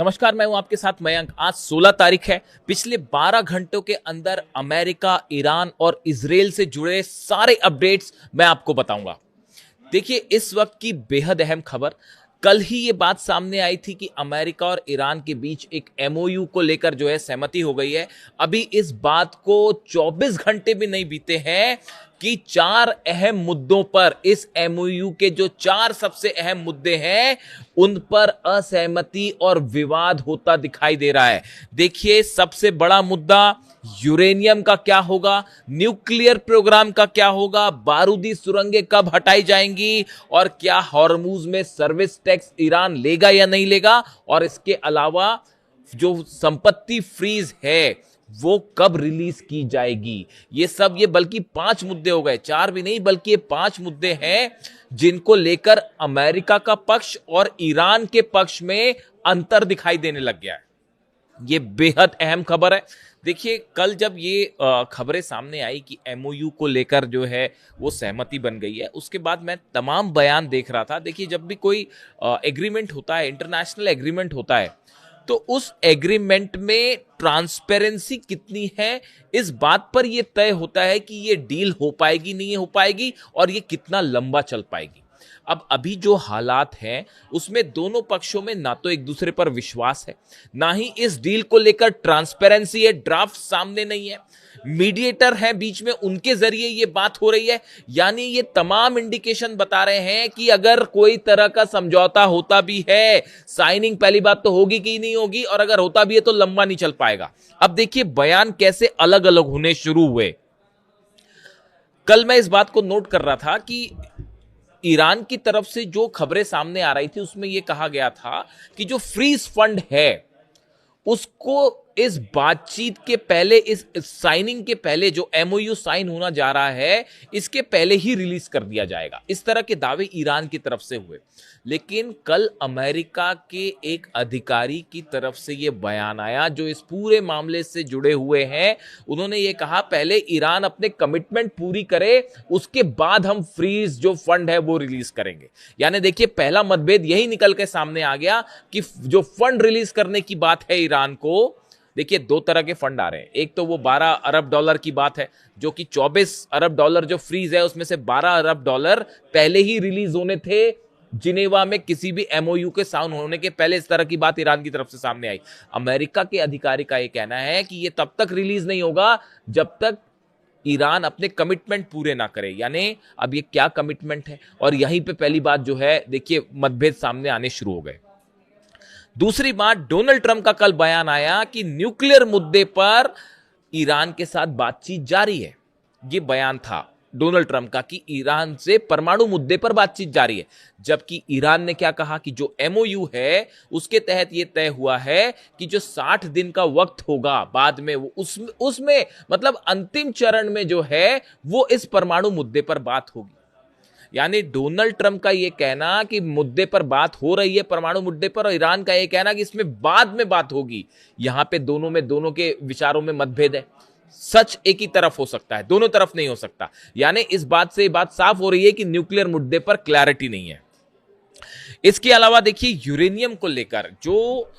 नमस्कार, मैं हूं आपके साथ मयंक। आज 16 तारीख है। पिछले 12 घंटों के अंदर अमेरिका, ईरान और इजराइल से जुड़े सारे अपडेट्स मैं आपको बताऊंगा। देखिए, इस वक्त की बेहद अहम खबर, कल ही ये बात सामने आई थी कि अमेरिका और ईरान के बीच एक एमओयू को लेकर जो है सहमति हो गई है। अभी इस बात को 24 घंटे भी नहीं बीते हैं कि 4 अहम मुद्दों पर, इस एमओयू के जो 4 सबसे अहम मुद्दे हैं उन पर असहमति और विवाद होता दिखाई दे रहा है। देखिए, सबसे बड़ा मुद्दा यूरेनियम का क्या होगा, न्यूक्लियर प्रोग्राम का क्या होगा, बारूदी सुरंगें कब हटाई जाएंगी और क्या हॉर्मूज में सर्विस टैक्स ईरान लेगा या नहीं लेगा, और इसके अलावा जो संपत्ति फ्रीज है वो कब रिलीज की जाएगी। ये बल्कि 5 मुद्दे हो गए, 4 भी नहीं बल्कि ये 5 मुद्दे हैं जिनको लेकर अमेरिका का पक्ष और ईरान के पक्ष में अंतर दिखाई देने लग गया है। ये बेहद अहम खबर है। देखिए, कल जब ये खबरें सामने आई कि एमओयू को लेकर जो है वो सहमति बन गई है, उसके बाद मैं तमाम बयान देख रहा था। देखिए, जब भी कोई एग्रीमेंट होता है, इंटरनेशनल एग्रीमेंट होता है, तो उस एग्रीमेंट में ट्रांसपेरेंसी कितनी है, इस बात पर यह तय होता है कि ये डील हो पाएगी नहीं हो पाएगी और ये कितना लंबा चल पाएगी। अब अभी जो हालात हैं उसमें दोनों पक्षों में ना तो एक दूसरे पर विश्वास है, ना ही इस डील को लेकर ट्रांसपेरेंसी है। ड्राफ्ट सामने नहीं है, मीडिएटर है बीच में, उनके जरिए ये बात हो रही है। यानी ये तमाम इंडिकेशन बता रहे हैं कि अगर कोई तरह का समझौता होता भी है, साइनिंग पहली बात तो होगी कि नहीं होगी, और अगर होता भी है तो लंबा नहीं चल पाएगा। अब देखिए, बयान कैसे अलग अलग होने शुरू हुए। कल मैं इस बात को नोट कर रहा था कि ईरान की तरफ से जो खबरें सामने आ रही थी उसमें यह कहा गया था कि जो फ्रीज फंड है उसको इस बातचीत के पहले, इस साइनिंग के पहले, जो एमओयू साइन होना जा रहा है इसके पहले ही रिलीज कर दिया जाएगा। इस तरह के दावे ईरान की तरफ से हुए। लेकिन कल अमेरिका के एक अधिकारी की तरफ से यह बयान आया जो इस पूरे मामले से जुड़े हुए हैं। उन्होंने ये कहा, पहले ईरान अपने कमिटमेंट पूरी करे, उसके बाद हम फ्रीज जो फंड है वो रिलीज करेंगे। यानी देखिए, पहला मतभेद यही निकल के सामने आ गया कि जो फंड रिलीज करने की बात है ईरान को, देखिए 2 तरह के फंड आ रहे हैं। एक तो वो 12 अरब डॉलर की बात है, जो कि 24 अरब डॉलर जो फ्रीज है उसमें से 12 अरब डॉलर पहले ही रिलीज होने थे जिनेवा में, किसी भी एमओयू के साइन होने के पहले। इस तरह की बात ईरान की तरफ से सामने आई। अमेरिका के अधिकारी का यह कहना है कि यह तब तक रिलीज नहीं होगा जब तक ईरान अपने कमिटमेंट पूरे ना करे। यानी अब ये क्या कमिटमेंट है, और यहीं पे पहली बात जो है, देखिए मतभेद सामने आने शुरू हो गए। दूसरी बात, डोनाल्ड ट्रंप का कल बयान आया कि न्यूक्लियर मुद्दे पर ईरान के साथ बातचीत जारी है। यह बयान था डोनाल्ड ट्रंप का कि ईरान से परमाणु मुद्दे पर बातचीत जारी है। जबकि ईरान ने क्या कहा कि जो एमओयू है उसके तहत यह तय हुआ है कि जो 60 दिन का वक्त होगा बाद में, वो उसमें मतलब अंतिम चरण में जो है वो इस परमाणु मुद्दे पर बात होगी। यानी डोनाल्ड ट्रंप का यह कहना कि मुद्दे पर बात हो रही है, परमाणु मुद्दे पर, और ईरान का यह कहना कि इसमें बाद में बात होगी। यहां पे दोनों के विचारों में मतभेद है। सच एक ही तरफ हो सकता है, दोनों तरफ नहीं हो सकता। यानी इस बात से बात साफ हो रही है कि न्यूक्लियर मुद्दे पर क्लैरिटी नहीं है। इसके अलावा देखिए, यूरेनियम को लेकर जो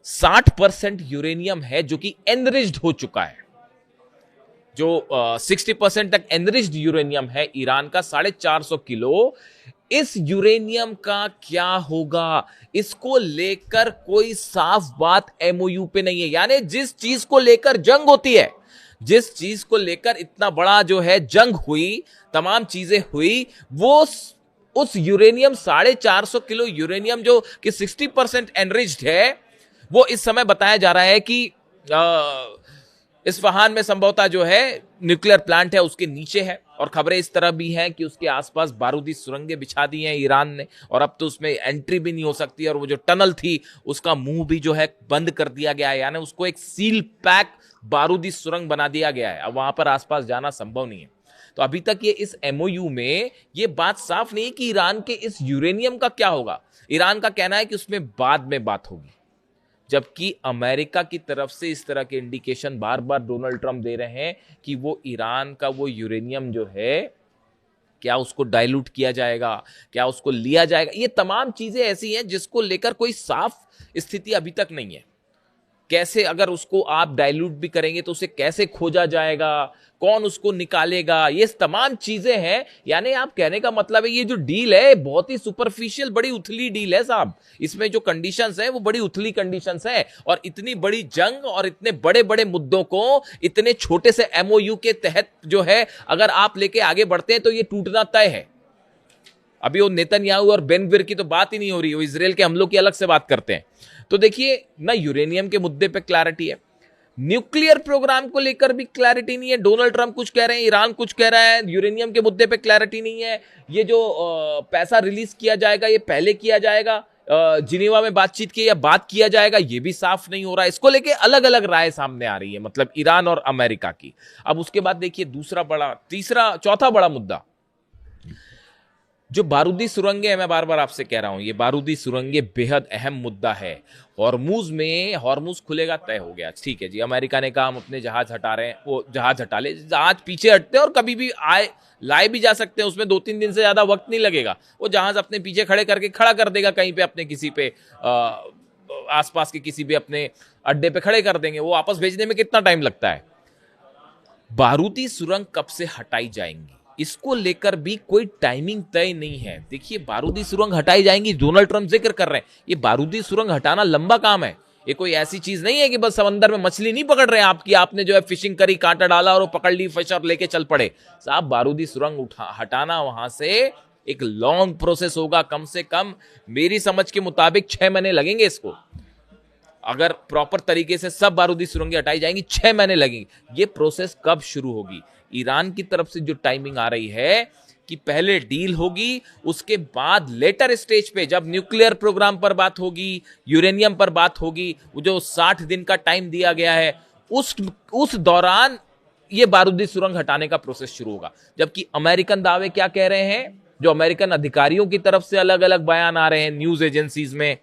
60% यूरेनियम है जो कि एनरिच्ड हो चुका है, जो 60% तक एनरिच्ड यूरेनियम है ईरान का 450 किलो, इस यूरेनियम का क्या होगा, इसको लेकर कोई साफ बात एमओयू पे नहीं है। यानी जिस चीज को लेकर जंग होती है, जिस चीज को लेकर इतना बड़ा जो है जंग हुई, तमाम चीजें हुई, वो उस यूरेनियम 450 किलो यूरेनियम जो कि 60% एनरिच्ड है, वो इस समय बताया जा रहा है कि इस्फहान में संभवतः जो है न्यूक्लियर प्लांट है उसके नीचे है। और खबरें इस तरह भी हैं कि उसके आसपास बारूदी सुरंगें बिछा दी हैं ईरान ने, और अब तो उसमें एंट्री भी नहीं हो सकती, और वो जो टनल थी उसका मुंह भी जो है बंद कर दिया गया है। यानी उसको एक सील पैक बारूदी सुरंग बना दिया गया है, अब वहां पर आसपास जाना संभव नहीं है। तो अभी तक ये इस एमओयू में ये बात साफ नहीं कि ईरान के इस यूरेनियम का क्या होगा। ईरान का कहना है कि उसमें बाद में बात होगी, जबकि अमेरिका की तरफ से इस तरह के इंडिकेशन बार बार डोनाल्ड ट्रंप दे रहे हैं कि वो ईरान का वो यूरेनियम जो है क्या उसको डाइल्यूट किया जाएगा, क्या उसको लिया जाएगा, ये तमाम चीजें ऐसी हैं जिसको लेकर कोई साफ स्थिति अभी तक नहीं है। कैसे अगर उसको आप डाइल्यूट भी करेंगे तो उसे कैसे खोजा जाएगा, कौन उसको निकालेगा, ये तमाम चीजें हैं। यानी आप कहने का मतलब है ये जो डील है बहुत ही सुपरफिशियल, बड़ी उथली डील है साहब। इसमें जो कंडीशंस है वो बड़ी उथली कंडीशंस है, और इतनी बड़ी जंग और इतने बड़े बड़े मुद्दों को इतने छोटे से एमओयू के तहत जो है अगर आप लेके आगे बढ़ते हैं तो ये टूटना तय है। अभी वो नेतन्याहू और बेनग्विर की तो बात ही नहीं हो रही, वो इजराइल के हमलों की अलग से बात करते हैं। तो देखिए ना, यूरेनियम के मुद्दे पे क्लैरिटी है, न्यूक्लियर प्रोग्राम को लेकर भी क्लैरिटी नहीं है। डोनाल्ड ट्रंप कुछ कह रहे हैं, ईरान कुछ कह रहा है, यूरेनियम के मुद्दे पे क्लैरिटी नहीं है। ये जो पैसा रिलीज किया जाएगा ये पहले किया जाएगा, जिनेवा में बातचीत की या बात किया जाएगा, ये भी साफ नहीं हो रहा है। इसको लेके अलग अलग राय सामने आ रही है, मतलब ईरान और अमेरिका की। अब उसके बाद देखिए दूसरा बड़ा, तीसरा, चौथा बड़ा मुद्दा जो बारूदी सुरंगें हैं, मैं बार बार आपसे कह रहा हूं ये बारूदी सुरंगें बेहद अहम मुद्दा है। हॉर्मुज में, हॉर्मुज खुलेगा तय हो गया, ठीक है जी। अमेरिका ने कहा हम अपने जहाज हटा रहे हैं, वो जहाज हटा ले, जहाज पीछे हटते हैं और कभी भी आए लाए भी जा सकते हैं, उसमें 2-3 दिन से ज्यादा वक्त नहीं लगेगा। वो जहाज अपने पीछे खड़े करके खड़ा कर देगा कहीं पे, अपने किसी पे आसपास के किसी भी अपने अड्डे पे खड़े कर देंगे। वो वापस भेजने में कितना टाइम लगता है। बारूदी सुरंग कब से हटाई जाएंगी इसको लेकर भी कोई टाइमिंग तय नहीं है। देखिए बारूदी सुरंग हटाई जाएंगी, डोनाल्ड ट्रंप जिक्र कर रहे हैं, ये बारूदी सुरंग हटाना लंबा काम है। ये कोई ऐसी चीज नहीं है कि बस समंदर में मछली नहीं पकड़ रहे हैं आपकी, आपने जो है फिशिंग करी, कांटा डाला और वो पकड़ ली फिश और लेके चल पड़े। साहब बारूदी सुरंग हटाना वहां से एक लॉन्ग प्रोसेस होगा, कम से कम मेरी समझ के मुताबिक 6 महीने लगेंगे इसको। अगर प्रॉपर तरीके से सब बारूदी सुरंगें हटाई जाएंगी 6 महीने लगेंगे। ये प्रोसेस कब शुरू होगी? ईरान की तरफ से जो टाइमिंग आ रही है कि पहले डील होगी, उसके बाद लेटर स्टेज पे जब न्यूक्लियर प्रोग्राम पर बात होगी, यूरेनियम पर बात होगी, वो जो 60 दिन का टाइम दिया गया है, उस दौरान ये बारूदी सुरंग हटाने का प्रोसेस शुरू होगा। जबकि अमेरिकन दावे क्या कह रहे हैं, जो अमेरिकन अधिकारियों की तरफ से अलग अलग बयान आ रहे हैं न्यूज एजेंसीज में,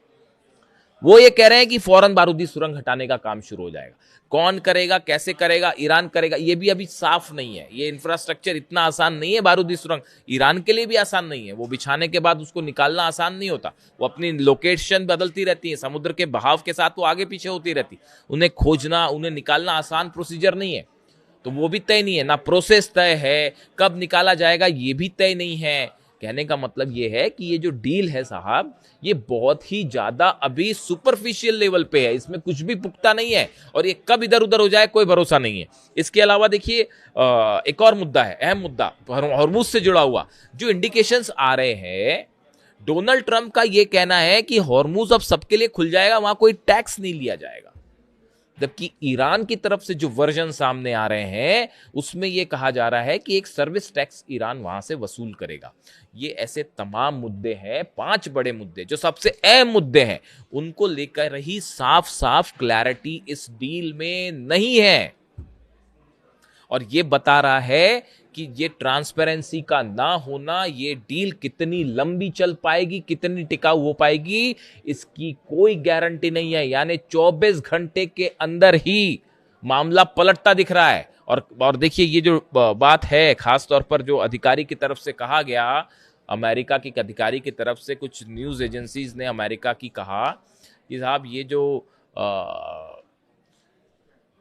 वो ये कह रहे हैं कि फौरन बारूदी सुरंग हटाने का काम शुरू हो जाएगा। कौन करेगा, कैसे करेगा, ईरान करेगा, ये भी अभी साफ नहीं है। ये इंफ्रास्ट्रक्चर इतना आसान नहीं है, बारूदी सुरंग ईरान के लिए भी आसान नहीं है। वो बिछाने के बाद उसको निकालना आसान नहीं होता, वो अपनी लोकेशन बदलती रहती है, समुद्र के बहाव के साथ वो आगे पीछे होती रहती, उन्हें खोजना, उन्हें निकालना आसान प्रोसीजर नहीं है। तो वो भी तय नहीं है, ना प्रोसेस तय है, कब निकाला जाएगा ये भी तय नहीं है। कहने का मतलब ये है कि ये जो डील है साहब, ये बहुत ही ज्यादा अभी सुपरफिशियल लेवल पे है, इसमें कुछ भी पुख्ता नहीं है, और ये कब इधर उधर हो जाए कोई भरोसा नहीं है। इसके अलावा देखिए एक और मुद्दा है, अहम मुद्दा हॉर्मुज से जुड़ा हुआ, जो इंडिकेशंस आ रहे हैं, डोनाल्ड ट्रंप का ये कहना है कि हॉर्मुज अब सबके लिए खुल जाएगा, वहां कोई टैक्स नहीं लिया जाएगा। जबकि ईरान की तरफ से जो वर्जन सामने आ रहे हैं उसमें यह कहा जा रहा है कि एक सर्विस टैक्स ईरान वहां से वसूल करेगा। ये ऐसे तमाम मुद्दे हैं, 5 बड़े मुद्दे जो सबसे अहम मुद्दे हैं, उनको लेकर ही साफ साफ क्लैरिटी इस डील में नहीं है। और ये बता रहा है कि ये ट्रांसपेरेंसी का ना होना, ये डील कितनी लंबी चल पाएगी, कितनी टिकाऊ हो पाएगी, इसकी कोई गारंटी नहीं है। यानी 24 घंटे के अंदर ही मामला पलटता दिख रहा है। और देखिए ये जो बात है, खास तौर पर जो अधिकारी की तरफ से कहा गया, अमेरिका की अधिकारी की तरफ से कुछ न्यूज एजेंसीज ने अमेरिका की कहा कि साहब ये जो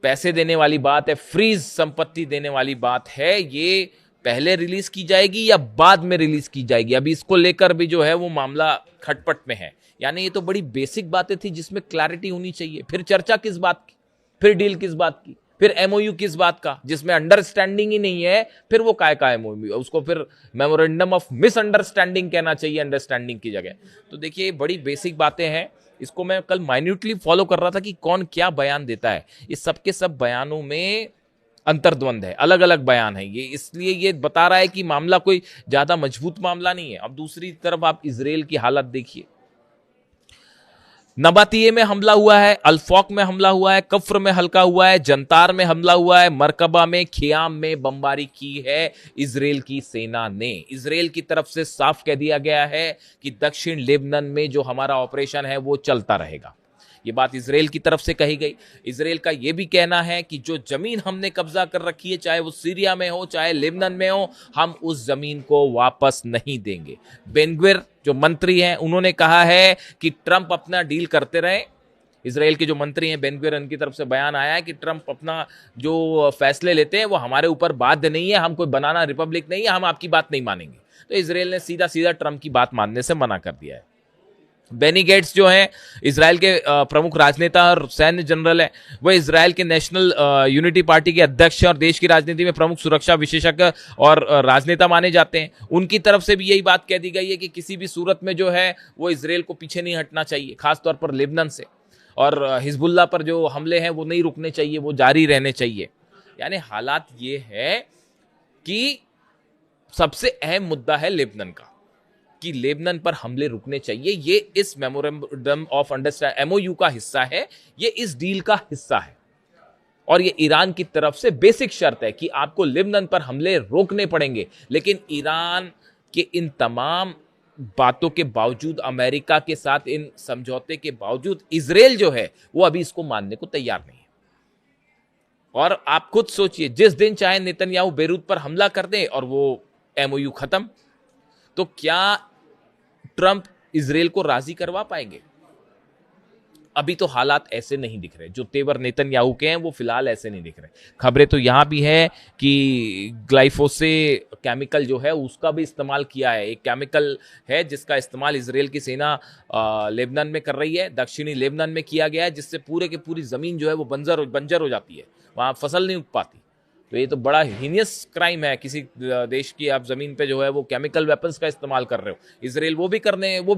पैसे देने वाली बात है, फ्रीज संपत्ति देने वाली बात है, ये पहले रिलीज की जाएगी या बाद में रिलीज की जाएगी, अभी इसको लेकर भी जो है वो मामला खटपट में है। यानी ये तो बड़ी बेसिक बातें थी जिसमें क्लैरिटी होनी चाहिए। फिर चर्चा किस बात की, फिर डील किस बात की, फिर एमओयू किस बात का, जिसमें अंडरस्टैंडिंग ही नहीं है, फिर वो काय का एमओयू, उसको फिर मेमोरेंडम ऑफ मिसअंडरस्टैंडिंग कहना चाहिए अंडरस्टैंडिंग की जगह। तो देखिए बड़ी बेसिक बातें हैं, इसको मैं कल माइन्यूटली फॉलो कर रहा था कि कौन क्या बयान देता है। इस सब के सब बयानों में अंतर्द्वंद है, अलग अलग बयान है ये, इसलिए ये बता रहा है कि मामला कोई ज्यादा मजबूत मामला नहीं है। अब दूसरी तरफ आप इजराइल की हालत देखिए, नबातिये में हमला हुआ है, अल्फौक में हमला हुआ है, कफ्र में हल्का हुआ है, जंतार में हमला हुआ है, मरकबा में, खियाम में बमबारी की है इजराइल की सेना ने। इजराइल की तरफ से साफ कह दिया गया है कि दक्षिण लेबनान में जो हमारा ऑपरेशन है वो चलता रहेगा। ये बात इजराइल की तरफ से कही गई। इजराइल का ये भी कहना है कि जो जमीन हमने कब्जा कर रखी है, चाहे वो सीरिया में हो चाहे लेबनान में हो, हम उस जमीन को वापस नहीं देंगे। बेन ग्विर जो मंत्री हैं उन्होंने कहा है कि ट्रंप अपना डील करते रहे। इजराइल के जो मंत्री हैं बेन ग्विर, उनकी तरफ से बयान आया है कि ट्रंप अपना जो फैसले लेते हैं वो हमारे ऊपर बाध्य नहीं है, हम कोई बनाना रिपब्लिक नहीं है, हम आपकी बात नहीं मानेंगे। तो इजराइल ने सीधा सीधा ट्रंप की बात मानने से मना कर दिया है। बेनी गेट्स जो हैं इजराइल के प्रमुख राजनेता और सैन्य जनरल हैं, वह इजराइल के नेशनल यूनिटी पार्टी के अध्यक्ष और देश की राजनीति में प्रमुख सुरक्षा विशेषज्ञ और राजनेता माने जाते हैं। उनकी तरफ से भी यही बात कह दी गई है कि किसी भी सूरत में जो है वो इजराइल को पीछे नहीं हटना चाहिए, खासतौर पर लेबनान से, और हिजबुल्लाह पर जो हमले हैं वो नहीं रुकने चाहिए, वो जारी रहने चाहिए। यानी हालात ये है कि सबसे अहम मुद्दा है लेबनान का, कि लेबनान पर हमले रुकने चाहिए। ये इस मेमोरेंडम ऑफ अंडरस्टैंडिंग एमओयू का हिस्सा है, ये इस डील का हिस्सा है, और ये ईरान की तरफ से बेसिक शर्त है कि आपको लेबनान पर हमले रोकने पड़ेंगे। लेकिन ईरान के इन तमाम बातों के बावजूद, अमेरिका के साथ इन समझौते के बावजूद, इजराइल जो है वो अभी इसको मानने को तैयार नहीं है। और आप खुद सोचिए, जिस दिन चाहे नेतन्याहू बेरूत पर हमला कर दे और वो एमओयू खत्म, तो क्या ट्रंप इजराइल को राजी करवा पाएंगे? अभी तो हालात ऐसे नहीं दिख रहे, जो तेवर नेतन्याहू के हैं वो फिलहाल ऐसे नहीं दिख रहे। खबरें तो यहां भी है कि ग्लाइफोसे केमिकल जो है उसका भी इस्तेमाल किया है। एक केमिकल है जिसका इस्तेमाल इजराइल की सेना लेबनान में कर रही है, दक्षिणी लेबनान में किया गया है, जिससे पूरे की पूरी जमीन जो है वो बंजर हो जाती है, वहां फसल नहीं उग पाती। तो ये तो बड़ा हीनियस क्राइम है, किसी देश की आप जमीन पे जो है वो केमिकल वेपन्स का इस्तेमाल कर रहे हो। इजराइल वो भी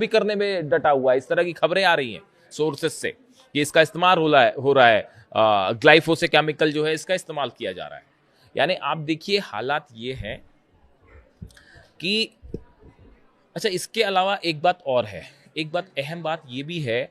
करने में डटा हुआ है। इस तरह की खबरें आ रही हैं सोर्सेस से कि इसका इस्तेमाल हो रहा है ग्लाइफोसे केमिकल जो है इसका इस्तेमाल किया जा रहा है। यानी आप देखिए हालात ये हैं कि अच्छा, इसके अलावा एक बात और है, एक बात अहम बात ये भी है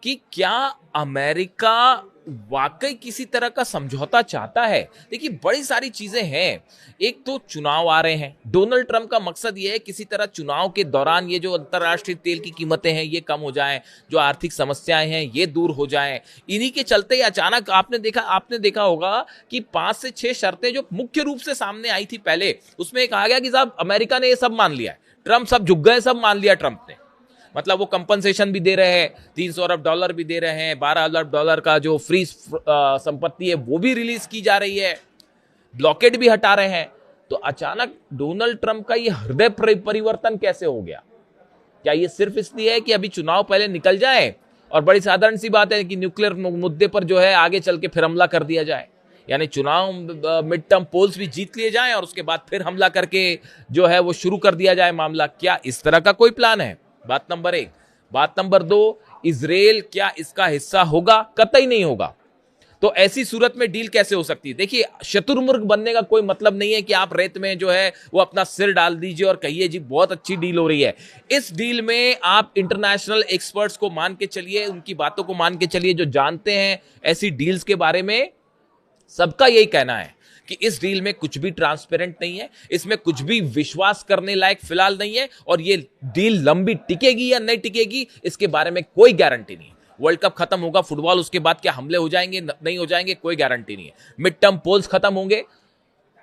कि क्या अमेरिका वाकई किसी तरह का समझौता चाहता है? देखिए बड़ी सारी चीजें हैं। एक तो चुनाव आ रहे हैं, डोनाल्ड ट्रंप का मकसद ये है किसी तरह चुनाव के दौरान ये जो अंतर्राष्ट्रीय तेल की कीमतें हैं ये कम हो जाएं, जो आर्थिक समस्याएं हैं ये दूर हो जाएं। इन्हीं के चलते अचानक आपने देखा होगा कि 5 से 6 शर्तें जो मुख्य रूप से सामने आई थी पहले, उसमें एक आ गया कि साहब अमेरिका ने ये सब मान लिया है, ट्रंप सब झुक गए, सब मान लिया ट्रंप ने। मतलब वो कंपनसेशन भी दे रहे हैं, $300 अरब भी दे रहे हैं, $12 अरब का जो फ्री संपत्ति है वो भी रिलीज की जा रही है, ब्लॉकेड भी हटा रहे हैं। तो अचानक डोनाल्ड ट्रंप का ये हृदय परिवर्तन कैसे हो गया? क्या ये सिर्फ इसलिए है कि अभी चुनाव पहले निकल जाए और बड़ी साधारण सी बात है कि न्यूक्लियर मुद्दे पर जो है आगे चल के फिर हमला कर दिया जाए, यानी चुनाव मिड टर्म पोल्स भी जीत लिए जाएं और उसके बाद फिर हमला करके जो है वो शुरू कर दिया जाए मामला? क्या इस तरह का कोई प्लान है? बात नंबर 1। बात नंबर 2, इजराइल क्या इसका हिस्सा होगा? कतई नहीं होगा। तो ऐसी सूरत में डील कैसे हो सकती है? देखिए, शतुरमुर्ग बनने का कोई मतलब नहीं है कि आप रेत में जो है वो अपना सिर डाल दीजिए और कहिए जी बहुत अच्छी डील हो रही है। इस डील में आप इंटरनेशनल एक्सपर्ट्स को मान के चलिए, उनकी बातों को मान के चलिए, जो जानते हैं ऐसी डील्स के बारे में। सबका यही कहना है कि इस डील में कुछ भी ट्रांसपेरेंट नहीं है, इसमें कुछ भी विश्वास करने लायक फिलहाल नहीं है, और ये डील लंबी टिकेगी या नहीं टिकेगी इसके बारे में कोई गारंटी नहीं है। वर्ल्ड कप खत्म होगा, फुटबॉल, उसके बाद क्या हमले हो जाएंगे नहीं हो जाएंगे कोई गारंटी नहीं है। मिड टर्म पोल्स खत्म होंगे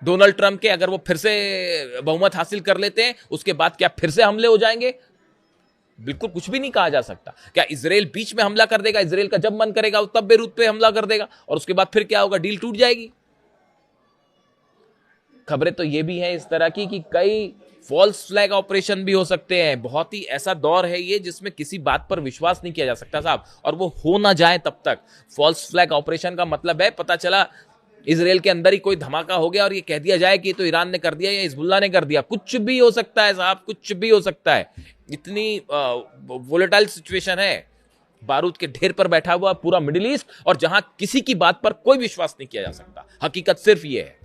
डोनाल्ड ट्रंप के, अगर वो फिर से बहुमत हासिल कर लेते हैं, उसके बाद क्या फिर से हमले हो जाएंगे? बिल्कुल कुछ भी नहीं कहा जा सकता। क्या इजराइल बीच में हमला कर देगा? इजराइल का जब मन करेगा तब बेरूत पे हमला कर देगा और उसके बाद फिर क्या होगा? डील टूट जाएगी। खबरें तो ये भी है इस तरह की कि कई फॉल्स फ्लैग ऑपरेशन भी हो सकते हैं। बहुत ही ऐसा दौर है ये जिसमें किसी बात पर विश्वास नहीं किया जा सकता साहब, और वो हो ना जाए तब तक। फॉल्स फ्लैग ऑपरेशन का मतलब है पता चला इजराइल के अंदर ही कोई धमाका हो गया और ये कह दिया जाए कि तो ईरान ने कर दिया या हिजबुल्लाह ने कर दिया। कुछ भी हो सकता है साहब, कुछ भी हो सकता है। इतनी वोलेटाइल सिचुएशन है, बारूद के ढेर पर बैठा हुआ पूरा मिडिल ईस्ट, और जहां किसी की बात पर कोई विश्वास नहीं किया जा सकता। हकीकत सिर्फ ये है,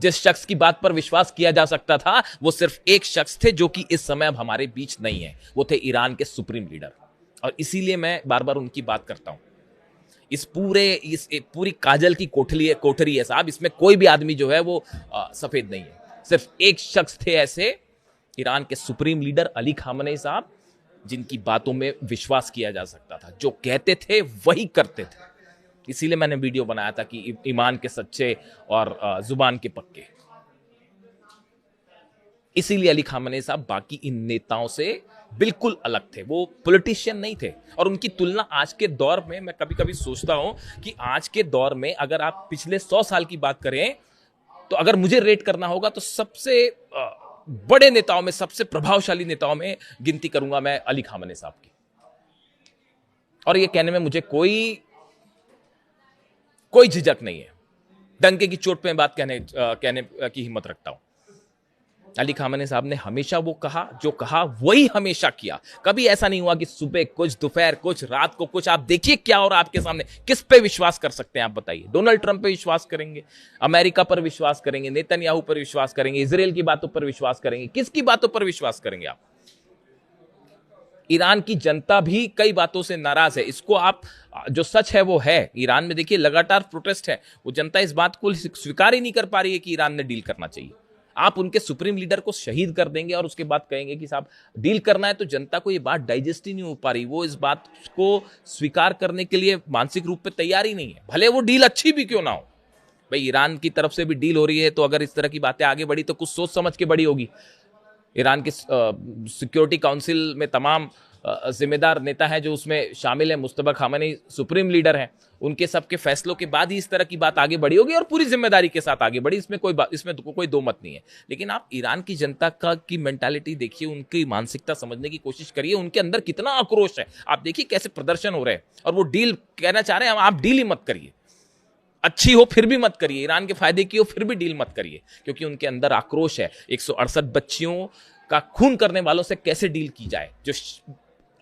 जिस शख्स की बात पर विश्वास किया जा सकता था वो सिर्फ एक शख्स थे जो कि इस समय अब हमारे बीच नहीं है, वो थे ईरान के सुप्रीम लीडर। और इसीलिए मैं बार बार उनकी बात करता हूं। इस पूरी काजल की कोठरी है साहब, इसमें कोई भी आदमी जो है वो सफेद नहीं है। सिर्फ एक शख्स थे ऐसे, ईरान के सुप्रीम लीडर अली खामनेई साहब, जिनकी बातों में विश्वास किया जा सकता था, जो कहते थे वही करते थे। इसीलिए मैंने वीडियो बनाया था कि ईमान के सच्चे और जुबान के पक्के। इसीलिए अली खामेनी साहब बाकी इन नेताओं से बिल्कुल अलग थे, वो पॉलिटिशियन नहीं थे। और उनकी तुलना आज के दौर में, मैं कभी कभी सोचता हूं कि आज के दौर में अगर आप पिछले 100 साल की बात करें, तो अगर मुझे रेट करना होगा तो सबसे बड़े नेताओं में, सबसे प्रभावशाली नेताओं में गिनती करूंगा मैं अली खामेनी साहब की। और ये कहने में मुझे कोई झिझक नहीं है, डंके की चोट पे बात कहने की हिम्मत रखता हूं। अली खामेनी साहब ने हमेशा वो कहा, जो कहा वही हमेशा किया। कभी ऐसा नहीं हुआ कि सुबह कुछ, दोपहर कुछ, रात को कुछ। आप देखिए क्या हो रहा आपके सामने। किस पे विश्वास कर सकते हैं आप बताइए? डोनाल्ड ट्रंप पे विश्वास करेंगे, अमेरिका पर विश्वास करेंगे, नेतन्याहू पर विश्वास करेंगे, इजराइल की बातों पर विश्वास करेंगे, किसकी बातों पर विश्वास करेंगे आप? ईरान की जनता भी कई बातों से नाराज है। इसको आप, जो सच है वो है। ईरान में देखिए लगातार प्रोटेस्ट है, वो जनता इस बात को स्वीकार ही नहीं कर पा रही है कि ईरान ने डील करना चाहिए। आप उनके सुप्रीम लीडर को शहीद कर देंगे और उसके बाद कहेंगे कि साहब डील करना है, तो जनता को ये बात डाइजेस्ट ही नहीं हो पा रही। वो इस बात को स्वीकार करने के लिए मानसिक रूप पे तैयार ही नहीं है, भले वो डील अच्छी भी क्यों ना हो। भाई ईरान की तरफ से भी डील हो रही है, तो अगर इस तरह की बातें आगे बढ़ी तो कुछ सोच समझ के बढ़ी होगी। ईरान के सिक्योरिटी काउंसिल में तमाम जिम्मेदार नेता हैं जो उसमें शामिल है, मुस्तफा खामेनी सुप्रीम लीडर हैं, उनके सबके फैसलों के बाद ही इस तरह की बात आगे बढ़ी होगी और पूरी जिम्मेदारी के साथ आगे बढ़ी। इसमें कोई दो मत नहीं है। लेकिन आप ईरान की जनता की मेंटालिटी देखिए, उनकी मानसिकता समझने की कोशिश करिए, उनके अंदर कितना आक्रोश है। आप देखिए कैसे प्रदर्शन हो रहे हैं, और वो डील कहना चाह रहे हैं, आप डील ही मत करिए, अच्छी हो फिर भी मत करिए, ईरान के फायदे की हो फिर भी डील मत करिए, क्योंकि उनके अंदर आक्रोश है। 168 बच्चियों का खून करने वालों से कैसे डील की जाए? जो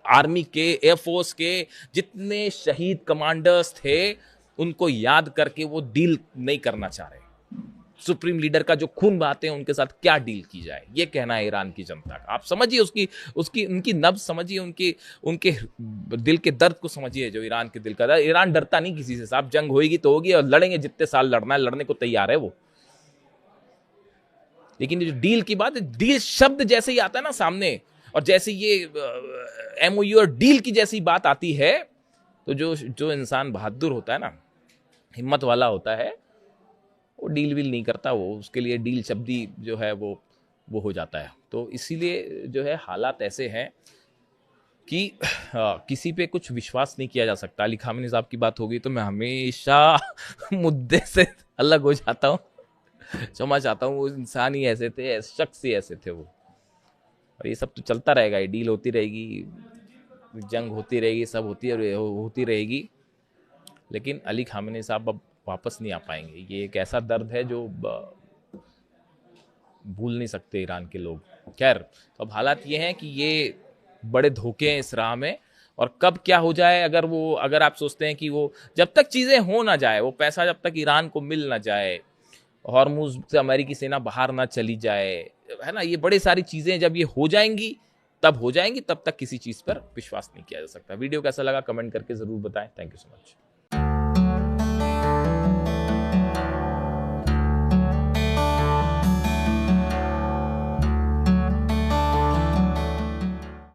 आर्मी के, एयरफोर्स के जितने शहीद कमांडर्स थे, उनको याद करके वो डील नहीं करना चाह रहे। सुप्रीम लीडर का जो खून बहाते हैं, उनके साथ क्या डील की जाए, ये कहना है ईरान की जनता का। आप समझिए उनकी नब्ज समझिए, उनके दिल के दर्द को समझिए, जो ईरान के दिल का दर्द। ईरान डरता नहीं किसी से साहब, जंग होगी तो होगी और लड़ेंगे, जितने साल लड़ना है लड़ने को तैयार है वो। लेकिन जो डील की बात है, डील शब्द जैसे ही आता है ना सामने, और जैसे ये एमओयू और डील की जैसी बात आती है, तो जो इंसान बहादुर होता है ना, हिम्मत वाला होता है, वो डील विल नहीं करता। वो उसके लिए डील शब्दी जो है वो हो जाता है। तो इसीलिए जो है हालात ऐसे हैं कि किसी पे कुछ विश्वास नहीं किया जा सकता। अली खामेनी साहब की बात होगी तो मैं हमेशा मुद्दे से अलग हो जाता हूँ, क्षमा चाहता हूँ। वो इंसान ही ऐसे थे, शख्स ही ऐसे थे वो। और ये सब तो चलता रहेगा, ये डील होती रहेगी, जंग होती रहेगी, सब होती रहेगी। लेकिन अली खामेनी साहब अब वापस नहीं आ पाएंगे। ये एक ऐसा दर्द है जो भूल नहीं सकते ईरान के लोग। खैर, तो अब हालात ये हैं कि ये बड़े धोखे हैं इस राह में, और कब क्या हो जाए, अगर आप सोचते हैं कि वो जब तक चीज़ें हो ना जाए, वो पैसा जब तक ईरान को मिल ना जाए, हॉर्मुज से अमेरिकी सेना बाहर ना चली जाए, है ना, ये बड़ी सारी चीज़ें जब ये हो जाएंगी तब हो जाएंगी, तब तक किसी चीज़ पर विश्वास नहीं किया जा सकता। वीडियो कैसा लगा कमेंट करके ज़रूर बताएं। Thank you so much.